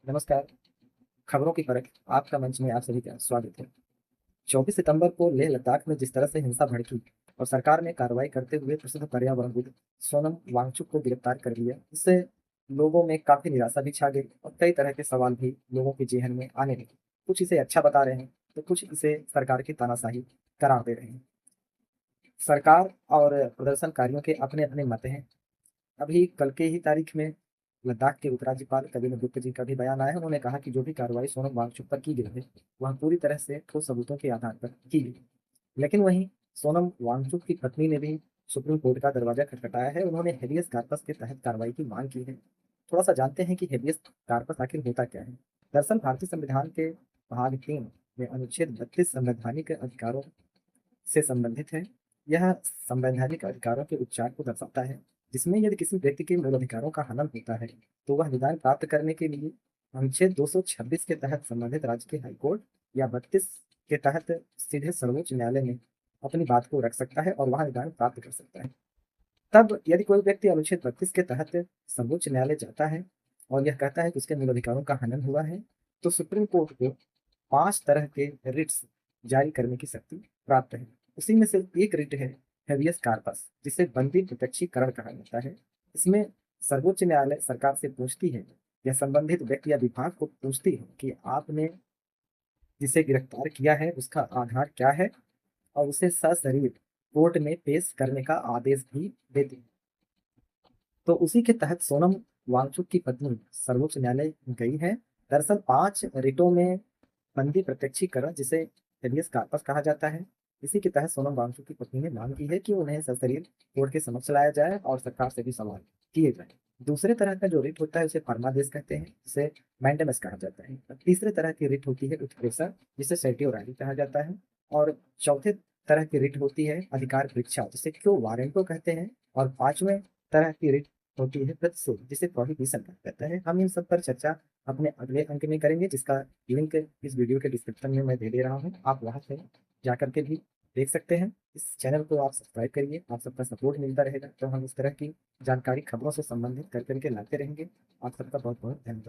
नमस्कार। खबरों की परख आपका मंच में आप सभी का स्वागत है। 24 सितंबर को लेह लद्दाख में जिस तरह से हिंसा भड़की और सरकार ने कार्रवाई करते हुए प्रसिद्ध पर्यावरणविद सोनम वांगचुक को गिरफ्तार कर लिया, इससे लोगों में काफी निराशा भी छा गई और कई तरह के सवाल भी लोगों के जेहन में आने लगे। कुछ इसे अच्छा बता रहे हैं तो कुछ इसे सरकार की तानाशाही करार दे रहे हैं। सरकार और प्रदर्शनकारियों के अपने अपने मत हैं। अभी कल के ही तारीख में लद्दाख के उपराज्यपाल कबीर गुप्ता जी का भी बयान आया है। उन्होंने कहा कि जो भी कार्रवाई सोनम वांगचुक पर की गई है वह पूरी तरह से ठोस सबूतों के आधार पर की गई। लेकिन वहीं सोनम वांगचुक की पत्नी ने भी सुप्रीम कोर्ट का दरवाजा खटखटाया है। उन्होंने हेबियस कार्पस के तहत कार्रवाई की मांग की है। थोड़ा सा जानते हैं कि हेबियस कार्पस आखिर होता क्या है। दरअसल भारतीय संविधान के भाग 3 में अनुच्छेद 32 संवैधानिक अधिकारों से संबंधित है। यह संवैधानिक अधिकारों के उपचार को दर्शाता है, जिसमें यदि किसी व्यक्ति के मूल अधिकारों का हनन होता है तो वह निदान प्राप्त करने के लिए अनुच्छेद 226 के तहत संबंधित राज्य के हाईकोर्ट या 32 के तहत सीधे सर्वोच्च न्यायालय में अपनी बात को रख सकता है और वहां निदान प्राप्त कर सकता है। तब यदि कोई व्यक्ति अनुच्छेद 32 के तहत सर्वोच्च न्यायालय जाता है और यह कहता है कि उसके मूल अधिकारों का हनन हुआ है, तो सुप्रीम कोर्ट को 5 तरह के रिट्स जारी करने की शक्ति प्राप्त है। उसी में से एक रिट है हेवियस कार्पस, जिसे बंदी प्रत्यक्षीकरण कहा जाता है। इसमें सर्वोच्च न्यायालय सरकार से पूछती है या संबंधित व्यक्ति या विभाग को पूछती है कि आपने जिसे गिरफ्तार किया है उसका आधार क्या है, और उसे सशरीर कोर्ट में पेश करने का आदेश भी देती है। तो उसी के तहत सोनम वांगचुक की पत्नी सर्वोच्च न्यायालय गई है। दरअसल 5 रिटों में बंदी प्रत्यक्षीकरण, जिसे हेबियस कार्पस कहा जाता है, इसी के तहत सोनम वांगचुक की पत्नी ने मांग की है कि उन्हें सशरीर कोर्ट के समक्ष लाया जाए और सरकार से भी सवाल किए जाए। दूसरे तरह का जो रिट होता है उसे फर्मादेश कहते हैं, जिसे मैंडेमस कहा जाता है। तीसरे तरह की रिट होती है उत्प्रेषण, जिसे सर्टियोराली कहा जाता है। और चौथे तरह की रिट होती है अधिकार परीक्षा, जिसे क्यों वारंटो कहते हैं। और 5वें तरह की रिट होती है प्रतिशोध, जिसे प्रोहिबिशन कहा जाता है। हम इन सब पर चर्चा अपने अगले अंक में करेंगे, जिसका लिंक इस वीडियो के डिस्क्रिप्शन में मैं दे दे रहा हूँ। आप वहां से जाकर के भी देख सकते हैं। इस चैनल को आप सब्सक्राइब करिए, आप सबका सपोर्ट मिलता रहेगा तो हम इस तरह की जानकारी खबरों से संबंधित कर करके लाते रहेंगे। आप सबका बहुत बहुत धन्यवाद।